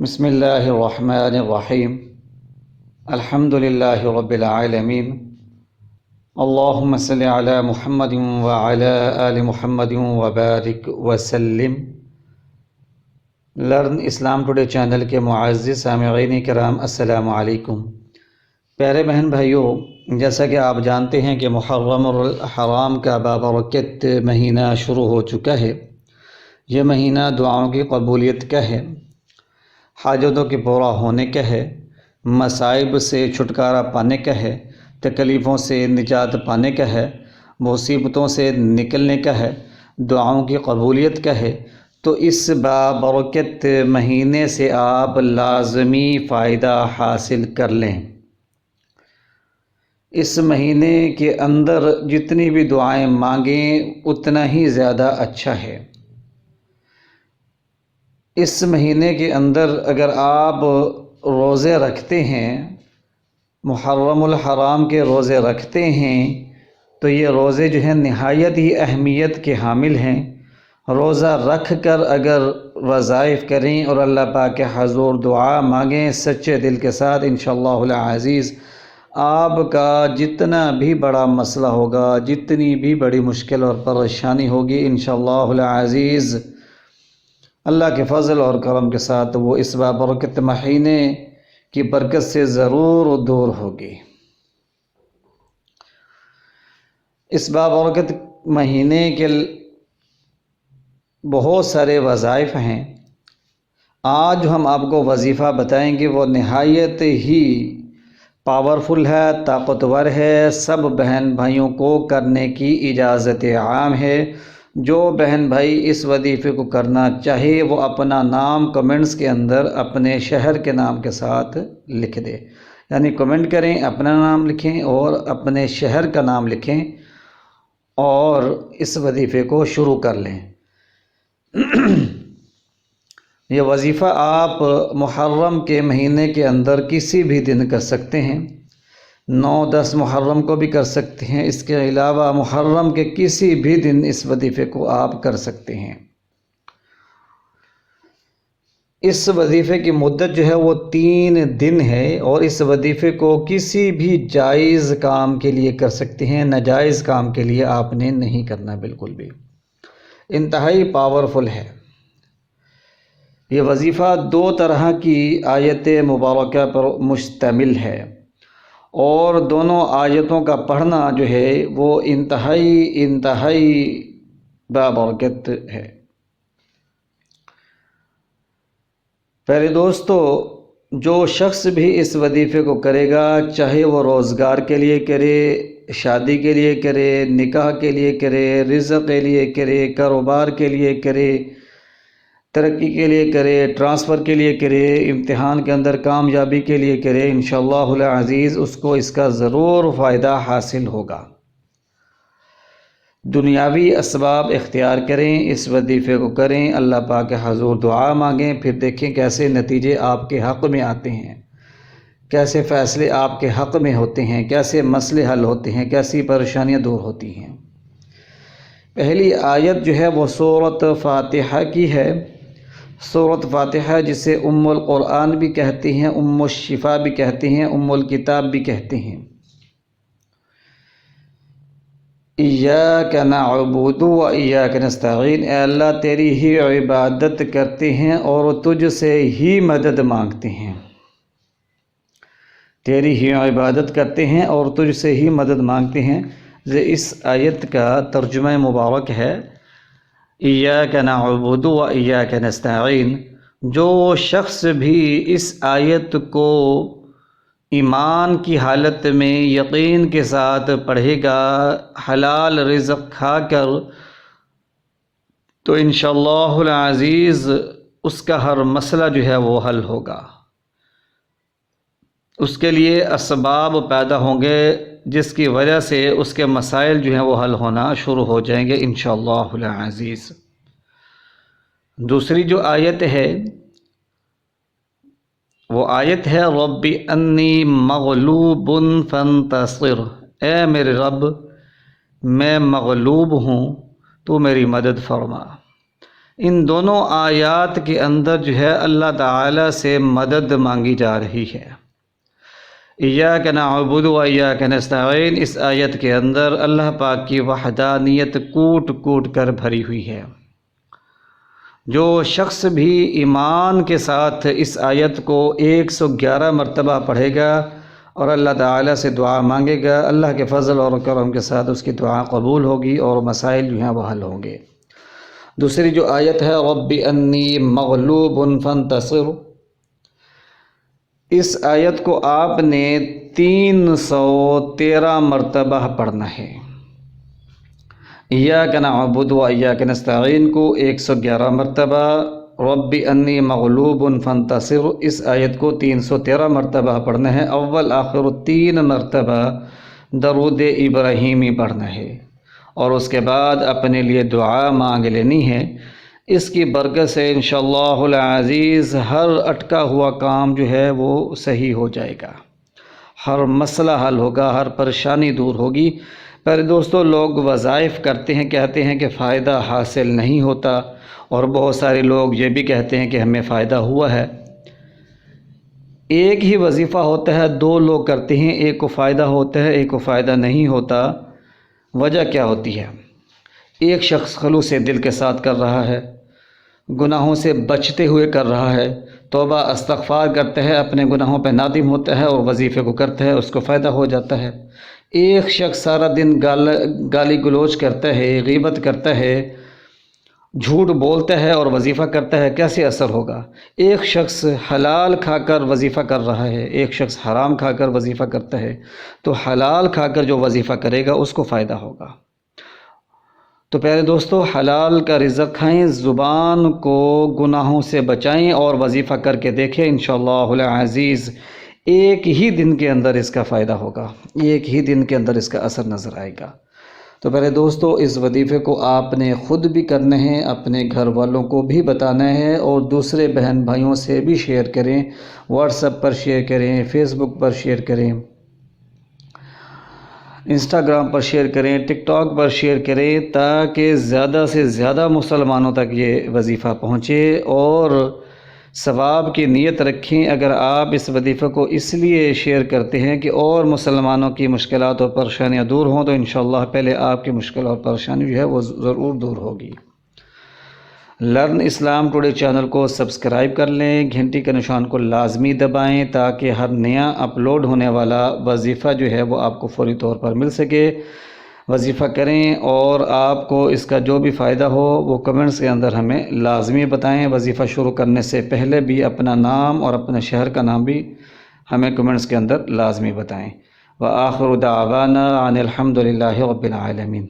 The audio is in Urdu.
بسم اللہ الرحمن الرحیم الحمد للہ رب العالمین اللہم صلی علی محمد وعلی آل محمد وبارک وسلم۔ لرن اسلام ٹوڈے چینل کے معزز سامعین کرام السلام علیکم۔ پیارے بہن بھائیوں، جیسا کہ آپ جانتے ہیں کہ محرم الحرام کا بابرکت مہینہ شروع ہو چکا ہے۔ یہ مہینہ دعاؤں کی قبولیت کا ہے، حاجتوں کے پورا ہونے کا ہے، مصائب سے چھٹکارا پانے کا ہے، تکلیفوں سے نجات پانے کا ہے، مصیبتوں سے نکلنے کا ہے، دعاؤں کی قبولیت کا ہے۔ تو اس بابرکت مہینے سے آپ لازمی فائدہ حاصل کر لیں۔ اس مہینے کے اندر جتنی بھی دعائیں مانگیں اتنا ہی زیادہ اچھا ہے۔ اس مہینے کے اندر اگر آپ روزے رکھتے ہیں، محرم الحرام کے روزے رکھتے ہیں، تو یہ روزے جو ہیں نہایت ہی اہمیت کے حامل ہیں۔ روزہ رکھ کر اگر وظائف کریں اور اللہ پاک کے حضور دعا مانگیں سچے دل کے ساتھ، انشاءاللہ العزیز آپ کا جتنا بھی بڑا مسئلہ ہوگا، جتنی بھی بڑی مشکل اور پریشانی ہوگی، انشاءاللہ العزیز اللہ کے فضل اور کرم کے ساتھ وہ اس بابرکت مہینے کی برکت سے ضرور دور ہوگی۔ اس بابرکت مہینے کے بہت سارے وظائف ہیں۔ آج ہم آپ کو وظیفہ بتائیں گے، وہ نہایت ہی پاورفل ہے، طاقتور ہے، سب بہن بھائیوں کو کرنے کی اجازت عام ہے۔ جو بہن بھائی اس وظیفے کو کرنا چاہے وہ اپنا نام کمنٹس کے اندر اپنے شہر کے نام کے ساتھ لکھ دے، یعنی کمنٹ کریں، اپنا نام لکھیں اور اپنے شہر کا نام لکھیں اور اس وظیفے کو شروع کر لیں۔ یہ وظیفہ آپ محرم کے مہینے کے اندر کسی بھی دن کر سکتے ہیں، 9-10 محرم کو بھی کر سکتے ہیں، اس کے علاوہ محرم کے کسی بھی دن اس وظیفے کو آپ کر سکتے ہیں۔ اس وظیفے کی مدت جو ہے وہ 3 دن ہے، اور اس وظیفے کو کسی بھی جائز کام کے لیے کر سکتے ہیں، ناجائز کام کے لیے آپ نے نہیں کرنا، بالکل بھی انتہائی پاورفل ہے۔ یہ وظیفہ 2 طرح کی آیت مبارکہ پر مشتمل ہے، اور دونوں آیتوں کا پڑھنا جو ہے وہ انتہائی بابرکت ہے۔ پہلے دوستو، جو شخص بھی اس وظیفے کو کرے گا، چاہے وہ روزگار کے لیے کرے، شادی کے لیے کرے، نکاح کے لیے کرے، رزق کے لیے کرے، کاروبار کے لیے کرے، ترقی کے لیے کرے، ٹرانسفر کے لیے کرے، امتحان کے اندر کامیابی کے لیے کرے، انشاءاللہ العزیز اس کو اس کا ضرور فائدہ حاصل ہوگا۔ دنیاوی اسباب اختیار کریں، اس وظیفے کو کریں، اللہ پاک کے حضور دعا مانگیں، پھر دیکھیں کیسے نتیجے آپ کے حق میں آتے ہیں، کیسے فیصلے آپ کے حق میں ہوتے ہیں، کیسے مسئلے حل ہوتے ہیں، کیسی پریشانیاں دور ہوتی ہیں۔ پہلی آیت جو ہے وہ سورۃ فاتحہ کی ہے۔ سورۃ فاتحہ جسے ام القرآن بھی کہتے ہیں، ام الشفا بھی کہتے ہیں، ام الکتاب بھی کہتے ہیں۔ ایاک نعبد و ایاک نستعین، اے اللہ تیری ہی عبادت کرتے ہیں اور تجھ سے ہی مدد مانگتے ہیں، تیری ہی عبادت کرتے ہیں اور تجھ سے ہی مدد مانگتے ہیں۔ اس آیت کا ترجمہ مبارک ہے ایاک نعبد و ایاک نستعین۔ جو شخص بھی اس آیت کو ایمان کی حالت میں یقین کے ساتھ پڑھے گا، حلال رزق کھا کر، تو انشاءاللہ العزیز اس کا ہر مسئلہ جو ہے وہ حل ہوگا، اس کے لیے اسباب پیدا ہوں گے جس کی وجہ سے اس کے مسائل جو ہیں وہ حل ہونا شروع ہو جائیں گے انشاءاللہ العزیز۔ دوسری جو آیت ہے وہ آیت ہے رب انی مغلوب فانتصر، اے میرے رب میں مغلوب ہوں تو میری مدد فرما۔ ان دونوں آیات کے اندر جو ہے اللہ تعالیٰ سے مدد مانگی جا رہی ہے۔ ایاک نعبد و ایاک نستعین، اس آیت کے اندر اللہ پاک کی وحدانیت کوٹ کوٹ کر بھری ہوئی ہے۔ جو شخص بھی ایمان کے ساتھ اس آیت کو 111 مرتبہ پڑھے گا اور اللہ تعالیٰ سے دعا مانگے گا، اللہ کے فضل اور کرم کے ساتھ اس کی دعا قبول ہوگی اور مسائل جو ہیں وہ حل ہوں گے۔ دوسری جو آیت ہے رب انی مغلوب فانتصر، اس آیت کو آپ نے 313 مرتبہ پڑھنا ہے۔ ایاک نعبد و ایاک نستعین کو 111 مرتبہ، رب انی مغلوب فانتصر اس آیت کو 313 مرتبہ پڑھنا ہے۔ اول آخر 3 مرتبہ درود ابراہیمی پڑھنا ہے اور اس کے بعد اپنے لیے دعا مانگ لینی ہے۔ اس کی برکت سے انشاءاللہ العزیز ہر اٹکا ہوا کام جو ہے وہ صحیح ہو جائے گا، ہر مسئلہ حل ہوگا، ہر پریشانی دور ہوگی۔ پہلے دوستو لوگ وظائف کرتے ہیں، کہتے ہیں کہ فائدہ حاصل نہیں ہوتا، اور بہت سارے لوگ یہ بھی کہتے ہیں کہ ہمیں فائدہ ہوا ہے۔ ایک ہی وظیفہ ہوتا ہے، 2 لوگ کرتے ہیں، ایک کو فائدہ ہوتا ہے، ایک کو فائدہ نہیں ہوتا۔ وجہ کیا ہوتی ہے؟ ایک شخص خلوص دل کے ساتھ کر رہا ہے، گناہوں سے بچتے ہوئے کر رہا ہے، توبہ استغفار کرتا ہے، اپنے گناہوں پہ نادم ہوتا ہے اور وظیفے کو کرتا ہے، اس کو فائدہ ہو جاتا ہے۔ ایک شخص سارا دن گالی گلوچ کرتا ہے، غیبت کرتا ہے، جھوٹ بولتا ہے اور وظیفہ کرتا ہے، کیسے اثر ہوگا؟ ایک شخص حلال کھا کر وظیفہ کر رہا ہے، ایک شخص حرام کھا کر وظیفہ کرتا ہے، تو حلال کھا کر جو وظیفہ کرے گا اس کو فائدہ ہوگا۔ تو پیارے دوستو حلال کا رزق کھائیں، زبان کو گناہوں سے بچائیں اور وظیفہ کر کے دیکھیں، انشاءاللہ العزیز ایک ہی دن کے اندر اس کا فائدہ ہوگا، ایک ہی دن کے اندر اس کا اثر نظر آئے گا۔ تو پیارے دوستو اس وظیفے کو آپ نے خود بھی کرنا ہے، اپنے گھر والوں کو بھی بتانا ہے، اور دوسرے بہن بھائیوں سے بھی شیئر کریں، واٹس ایپ پر شیئر کریں، فیس بک پر شیئر کریں، انسٹاگرام پر شیئر کریں، ٹک ٹاک پر شیئر کریں، تاکہ زیادہ سے زیادہ مسلمانوں تک یہ وظیفہ پہنچے، اور ثواب کی نیت رکھیں۔ اگر آپ اس وظیفے کو اس لیے شیئر کرتے ہیں کہ اور مسلمانوں کی مشکلات اور پریشانیاں دور ہوں، تو انشاءاللہ پہلے آپ کی مشکل اور پریشانی جو ہے وہ ضرور دور ہوگی۔ لرن اسلام ٹوڈے چینل کو سبسکرائب کر لیں، گھنٹی کے نشان کو لازمی دبائیں، تاکہ ہر نیا اپلوڈ ہونے والا وظیفہ جو ہے وہ آپ کو فوری طور پر مل سکے۔ وظیفہ کریں، اور آپ کو اس کا جو بھی فائدہ ہو وہ کمنٹس کے اندر ہمیں لازمی بتائیں۔ وظیفہ شروع کرنے سے پہلے بھی اپنا نام اور اپنے شہر کا نام بھی ہمیں کمنٹس کے اندر لازمی بتائیں۔ وآخر دعوانا ان الحمد للہ رب العالمین۔